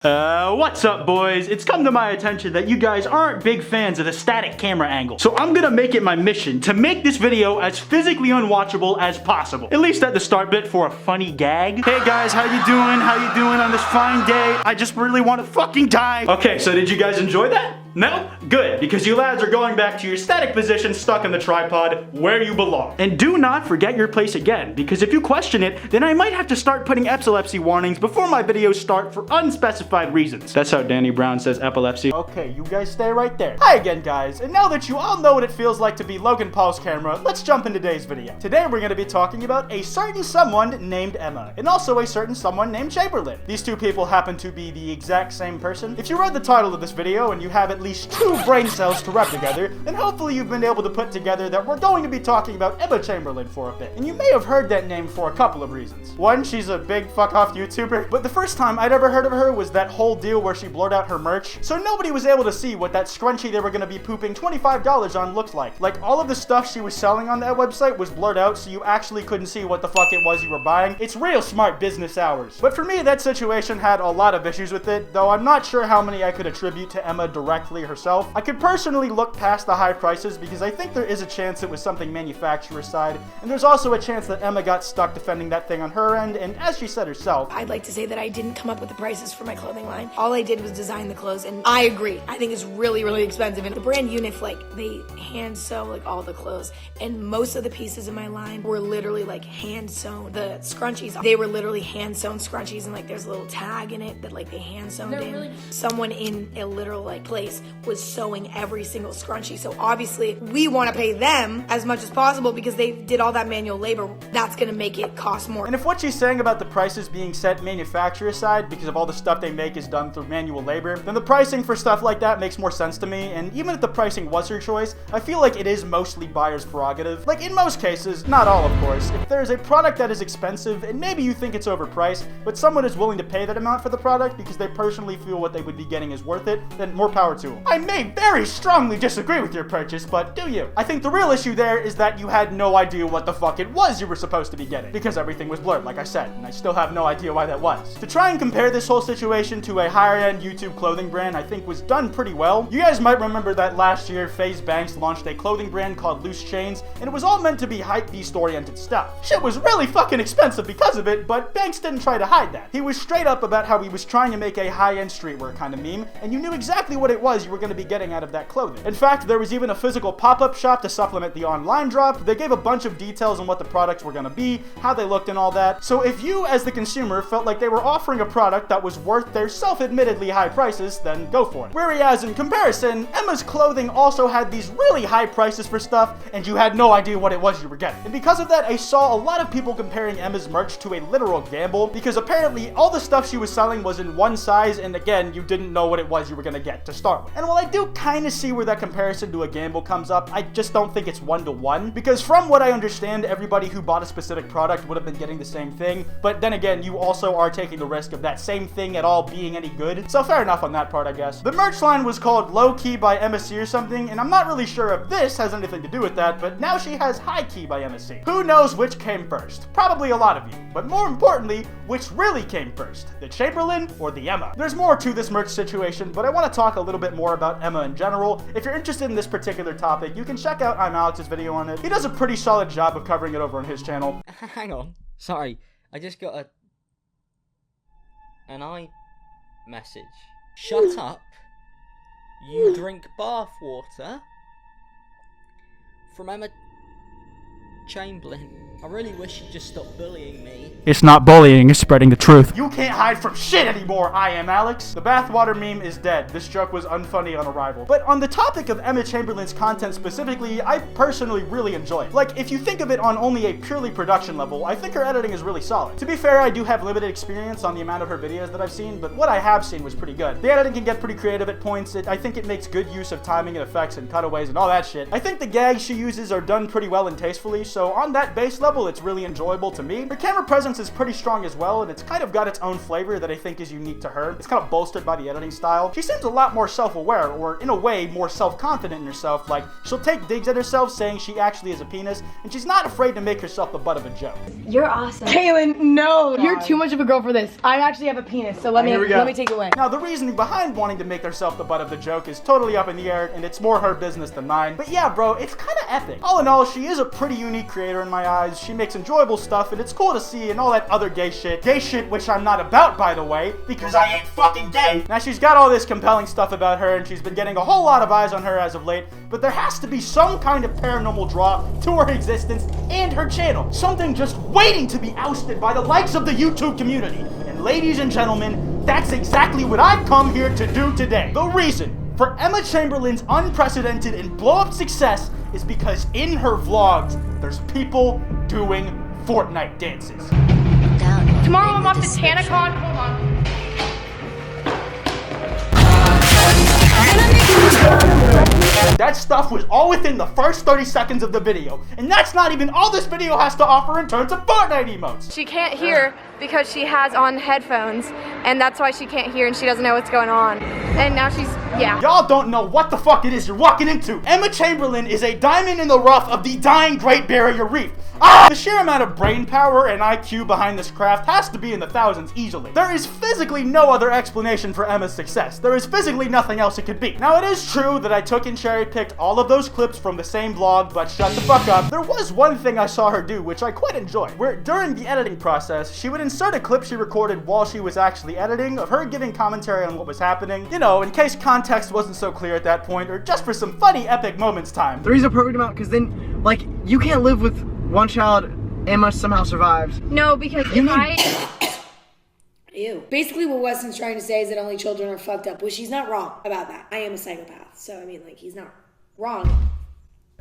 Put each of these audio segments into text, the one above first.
What's up, boys? It's come to my attention that you guys aren't big fans of the static camera angle. So I'm gonna make it my mission to make this video as physically unwatchable as possible. At least at the start bit for a funny gag. Hey guys, how you doing? How you doing on this fine day? I just really want to fucking die. Okay, so did you guys enjoy that? No? Good, because you lads are going back to your static position stuck in the tripod where you belong. And do not forget your place again, because if you question it, then I might have to start putting epilepsy warnings before my videos start for unspecified reasons. That's how Danny Brown says epilepsy. Okay, you guys stay right there. Hi again, guys, and now that you all know what it feels like to be Logan Paul's camera, let's jump into today's video. Today we're going to be talking about a certain someone named Emma, and also a certain someone named Chamberlain. These two people happen to be the exact same person. If you read the title of this video and you have at least 2 brain cells to rub together, then hopefully you've been able to put together that we're going to be talking about Emma Chamberlain for a bit. And you may have heard that name for a couple of reasons. One, she's a big fuck-off YouTuber, but the first time I'd ever heard of her was that whole deal where she blurred out her merch, so nobody was able to see what that scrunchie they were going to be pooping $25 on looked like. Like, all of the stuff she was selling on that website was blurred out, so you actually couldn't see what the fuck it was you were buying. It's real smart business hours. But for me, that situation had a lot of issues with it, though I'm not sure how many I could attribute to Emma directly herself. I could personally look past the high prices because I think there is a chance it was something manufacturer side, and there's also a chance that Emma got stuck defending that thing on her end, and as she said herself, I'd like to say that I didn't come up with the prices for my clothing line. All I did was design the clothes, and I agree. I think it's really, really expensive, and the brand Unif, like, they hand sew, like, all the clothes, and most of the pieces in my line were literally, like, hand sewn. The scrunchies, they were literally hand sewn scrunchies, and, like, there's a little tag in it that, like, they hand sewn in. Really... Someone in a literal, like, place was sewing every single scrunchie, so obviously we want to pay them as much as possible because they did all that manual labor. That's gonna make it cost more. And if what she's saying about the prices being set manufacturer side because of all the stuff they make is done through manual labor, then the pricing for stuff like that makes more sense to me. And even if the pricing was her choice, I feel like it is mostly buyer's prerogative. Like, in most cases, not all of course, if there's a product that is expensive and maybe you think it's overpriced, but someone is willing to pay that amount for the product because they personally feel what they would be getting is worth it, then more power to them. I may very strongly disagree with your purchase, but do you? I think the real issue there is that you had no idea what the fuck it was you were supposed to be getting, because everything was blurred, like I said, and I still have no idea why that was. To try and compare this whole situation to a higher-end YouTube clothing brand, I think was done pretty well. You guys might remember that last year, FaZe Banks launched a clothing brand called Loose Chains, and it was all meant to be hypebeast-oriented stuff. Shit was really fucking expensive because of it, but Banks didn't try to hide that. He was straight up about how he was trying to make a high-end streetwear kind of meme, and you knew exactly what it was you were going to be getting out of that clothing. In fact, there was even a physical pop-up shop to supplement the online drop. They gave a bunch of details on what the products were going to be, how they looked and all that. So if you, as the consumer, felt like they were offering a product that was worth their self-admittedly high prices, then go for it. Whereas in comparison, Emma's clothing also had these really high prices for stuff, and you had no idea what it was you were getting. And because of that, I saw a lot of people comparing Emma's merch to a literal gamble, because apparently all the stuff she was selling was in one size, and again, you didn't know what it was you were going to get to start with. And while I do kind of see where that comparison to a gamble comes up, I just don't think it's 1-to-1, because from what I understand, everybody who bought a specific product would have been getting the same thing, but then again, you also are taking the risk of that same thing at all being any good, so fair enough on that part, I guess. The merch line was called Low Key by MSC or something, and I'm not really sure if this has anything to do with that, but now she has High Key by MSC. Who knows which came first? Probably a lot of you, but more importantly, which really came first? The Chamberlain or the Emma? There's more to this merch situation, but I want to talk a little bit more about Emma in general. If you're interested in this particular topic, you can check out I'm Alex's video on it. He does a pretty solid job of covering it over on his channel. Hang on. Sorry. I just got an iMessage. Shut up. You drink bath water from Emma Chamberlain. I really wish you'd just stop bullying me. It's not bullying, it's spreading the truth. You can't hide from shit anymore, I am Alex. The bathwater meme is dead. This joke was unfunny on arrival. But on the topic of Emma Chamberlain's content specifically, I personally really enjoy it. Like, if you think of it on only a purely production level, I think her editing is really solid. To be fair, I do have limited experience on the amount of her videos that I've seen, but what I have seen was pretty good. The editing can get pretty creative at points. I think it makes good use of timing and effects and cutaways and all that shit. I think the gags she uses are done pretty well and tastefully, so on that base level, level, it's really enjoyable to me. Her camera presence is pretty strong as well, and it's kind of got its own flavor that I think is unique to her. It's kind of bolstered by the editing style. She seems a lot more self-aware, or in a way, more self-confident in herself. Like, she'll take digs at herself saying she actually is a penis, and she's not afraid to make herself the butt of a joke. You're awesome. Kaylin, no! God. You're too much of a girl for this. I actually have a penis, so let me take it away. Now, the reasoning behind wanting to make herself the butt of the joke is totally up in the air, and it's more her business than mine. But yeah, bro, it's kind of epic. All in all, she is a pretty unique creator in my eyes. She makes enjoyable stuff, and it's cool to see, and all that other gay shit, which I'm not about, by the way, because I ain't fucking gay. Now, she's got all this compelling stuff about her, and she's been getting a whole lot of eyes on her as of late, but there has to be some kind of paranormal draw to her existence and her channel. Something just waiting to be ousted by the likes of the YouTube community. And ladies and gentlemen, that's exactly what I've come here to do today. The reason for Emma Chamberlain's unprecedented and blow-up success is because in her vlogs, there's people doing Fortnite dances. Tomorrow I'm off to TanaCon. Hold on. That stuff was all within the first 30 seconds of the video, and that's not even all this video has to offer in terms of Fortnite emotes. She can't hear because she has on headphones, and that's why she can't hear and she doesn't know what's going on. And now she's, yeah. Y'all don't know what the fuck it is you're walking into. Emma Chamberlain is a diamond in the rough of the dying Great Barrier Reef. The sheer amount of brain power and IQ behind this craft has to be in the thousands easily. There is physically no other explanation for Emma's success. There is physically nothing else it could be. Now, it is true that I took and cherry-picked all of those clips from the same vlog, but shut the fuck up. There was one thing I saw her do, which I quite enjoyed, where during the editing process, she would insert a clip she recorded while she was actually editing of her giving commentary on what was happening, you know, in case context wasn't so clear at that point, or just for some funny epic moments time. Three's a perfect amount, because then, like, you can't live with one child. Emma somehow survives. No, because Ew. Basically what Weston's trying to say is that only children are fucked up, which he's not wrong about that. I am a psychopath, so I mean, like, he's not wrong.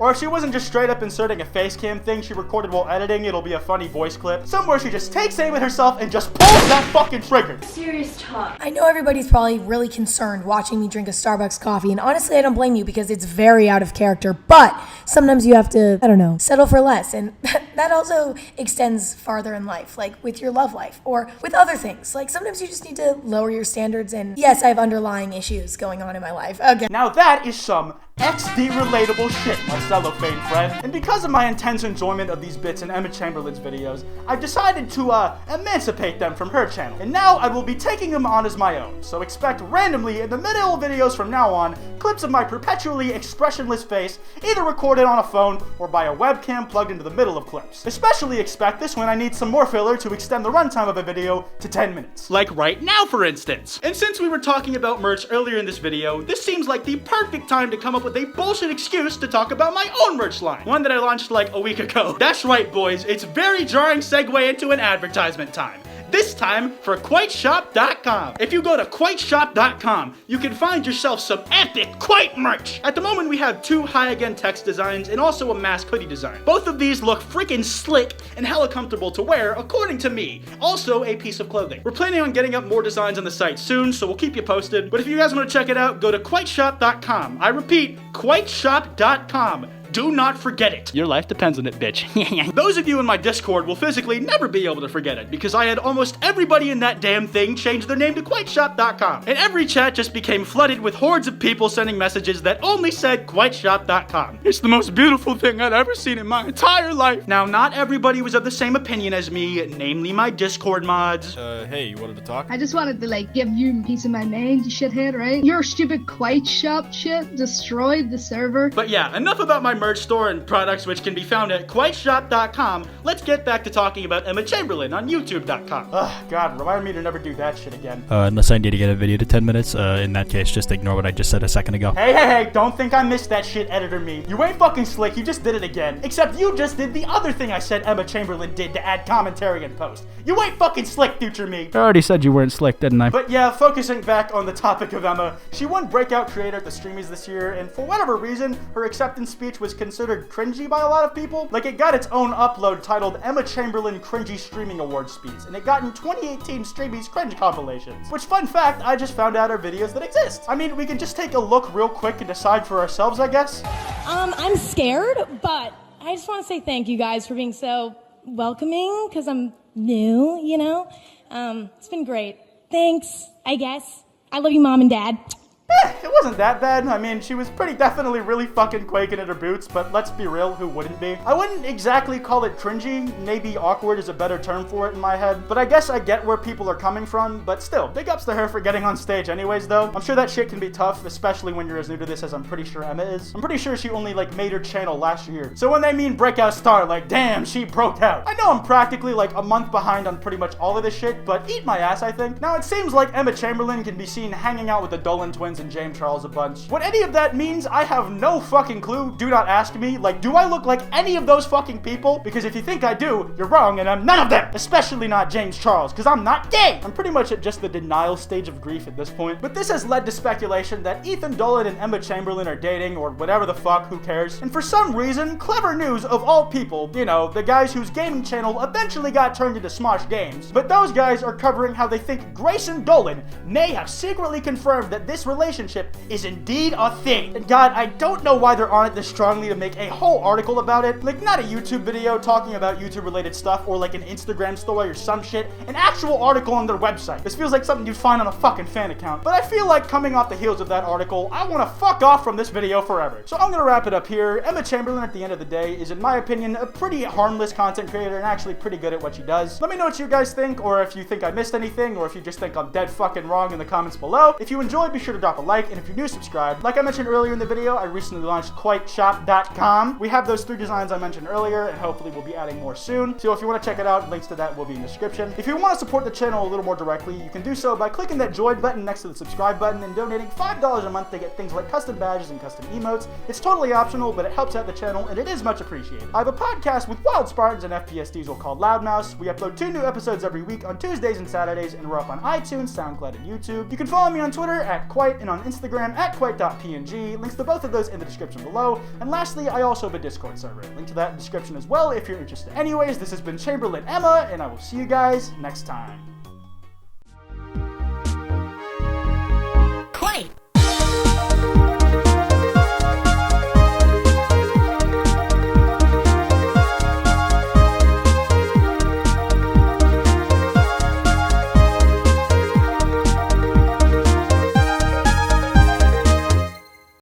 Or if she wasn't just straight up inserting a face cam thing she recorded while editing, it'll be a funny voice clip. Somewhere she just takes aim at herself and just pulls that fucking trigger. Serious talk. I know everybody's probably really concerned watching me drink a Starbucks coffee, and honestly, I don't blame you because it's very out of character, but sometimes you have to, I don't know, settle for less, and that also extends farther in life, like with your love life, or with other things. Like, sometimes you just need to lower your standards, and yes, I have underlying issues going on in my life. Okay. Now that is some XD relatable shit, my cellophane friend. And because of my intense enjoyment of these bits in Emma Chamberlain's videos, I've decided to emancipate them from her channel. And now I will be taking them on as my own. So expect randomly in the middle of videos from now on, clips of my perpetually expressionless face, either recorded on a phone or by a webcam plugged into the middle of clips. Especially expect this when I need some more filler to extend the runtime of a video to 10 minutes. Like right now, for instance. And since we were talking about merch earlier in this video, this seems like the perfect time to come up with a bullshit excuse to talk about my own merch line. One that I launched like a week ago. That's right, boys. It's very jarring segue into an advertisement time. This time for KwiteShop.com. If you go to KwiteShop.com, you can find yourself some epic Kwite merch. At the moment, we have 2 high-again text designs and also a mask hoodie design. Both of these look freaking slick and hella comfortable to wear, according to me. Also a piece of clothing. We're planning on getting up more designs on the site soon, so we'll keep you posted. But if you guys want to check it out, go to KwiteShop.com. I repeat, KwiteShop.com. Do not forget it. Your life depends on it, bitch. Those of you in my Discord will physically never be able to forget it, because I had almost everybody in that damn thing change their name to KwiteShop.com. And every chat just became flooded with hordes of people sending messages that only said KwiteShop.com. It's the most beautiful thing I'd ever seen in my entire life. Now, not everybody was of the same opinion as me, namely my Discord mods. Hey, you wanted to talk? I just wanted to, like, give you a piece of my mind, you shithead, right? Your stupid Kwite Shop shit destroyed the server. But yeah, enough about my merch store and products, which can be found at KwiteShop.com. Let's get back to talking about Emma Chamberlain on YouTube.com. Ugh, God, remind me to never do that shit again. Unless I need to get a video to 10 minutes, in that case, just ignore what I just said a second ago. Hey, don't think I missed that shit, editor me. You ain't fucking slick, you just did it again. Except you just did the other thing I said Emma Chamberlain did to add commentary and post. You ain't fucking slick, future me. I already said you weren't slick, didn't I? But yeah, focusing back on the topic of Emma, she won Breakout Creator at the Streamies this year, and for whatever reason, her acceptance speech was considered cringy by a lot of people. Like, it got its own upload titled Emma Chamberlain Cringy Streaming Awards Speech, and it got in 2018 Streamies Cringe compilations. Which, fun fact, I just found out are videos that exist. I mean, we can just take a look real quick and decide for ourselves, I guess. I'm scared, but I just want to say thank you guys for being so welcoming because I'm new, you know? It's been great. Thanks, I guess. I love you, Mom and Dad. It wasn't that bad. I mean, she was pretty definitely really fucking quaking in her boots, but let's be real, who wouldn't be? I wouldn't exactly call it cringy. Maybe awkward is a better term for it in my head, but I guess I get where people are coming from, but still, big ups to her for getting on stage anyways, though. I'm sure that shit can be tough, especially when you're as new to this as I'm pretty sure Emma is. I'm pretty sure she only, like, made her channel last year. So when they mean breakout star, like, damn, she broke out. I know I'm practically, like, a month behind on pretty much all of this shit, but eat my ass, I think. Now, it seems like Emma Chamberlain can be seen hanging out with the Dolan twins and James Charles a bunch. What any of that means, I have no fucking clue. Do not ask me. Like, do I look like any of those fucking people? Because if you think I do, you're wrong, and I'm none of them. Especially not James Charles, because I'm not gay. I'm pretty much at just the denial stage of grief at this point. But this has led to speculation that Ethan Dolan and Emma Chamberlain are dating, or whatever the fuck, who cares? And for some reason, Clever News of all people, you know, the guys whose gaming channel eventually got turned into Smosh Games, but those guys are covering how they think Grayson Dolan may have secretly confirmed that this relationship is indeed a thing. And God, I don't know why they're on it this strongly to make a whole article about it. Like, not a YouTube video talking about YouTube related stuff or like an Instagram story or some shit. An actual article on their website. This feels like something you'd find on a fucking fan account. But I feel like coming off the heels of that article, I want to fuck off from this video forever. So I'm gonna wrap it up here. Emma Chamberlain, at the end of the day, is in my opinion a pretty harmless content creator and actually pretty good at what she does. Let me know what you guys think, or if you think I missed anything, or if you just think I'm dead fucking wrong in the comments below. If you enjoyed, be sure to drop a like, and if you're new, subscribe. Like I mentioned earlier in the video, I recently launched KwiteShop.com. We have those 3 designs I mentioned earlier, and hopefully we'll be adding more soon. So if you want to check it out, links to that will be in the description. If you want to support the channel a little more directly, you can do so by clicking that join button next to the subscribe button and donating $5 a month to get things like custom badges and custom emotes. It's totally optional, but it helps out the channel, and it is much appreciated. I have a podcast with Wild Spartans and FPS Diesel called Loudmouse. We upload 2 new episodes every week on Tuesdays and Saturdays, and we're up on iTunes, SoundCloud, and YouTube. You can follow me on Twitter at Kwite and on Instagram at Kwite.png. Links to both of those in the description below. And lastly, I also have a Discord server. Link to that in the description as well if you're interested. Anyways, this has been Chamberlain Emma, and I will see you guys next time.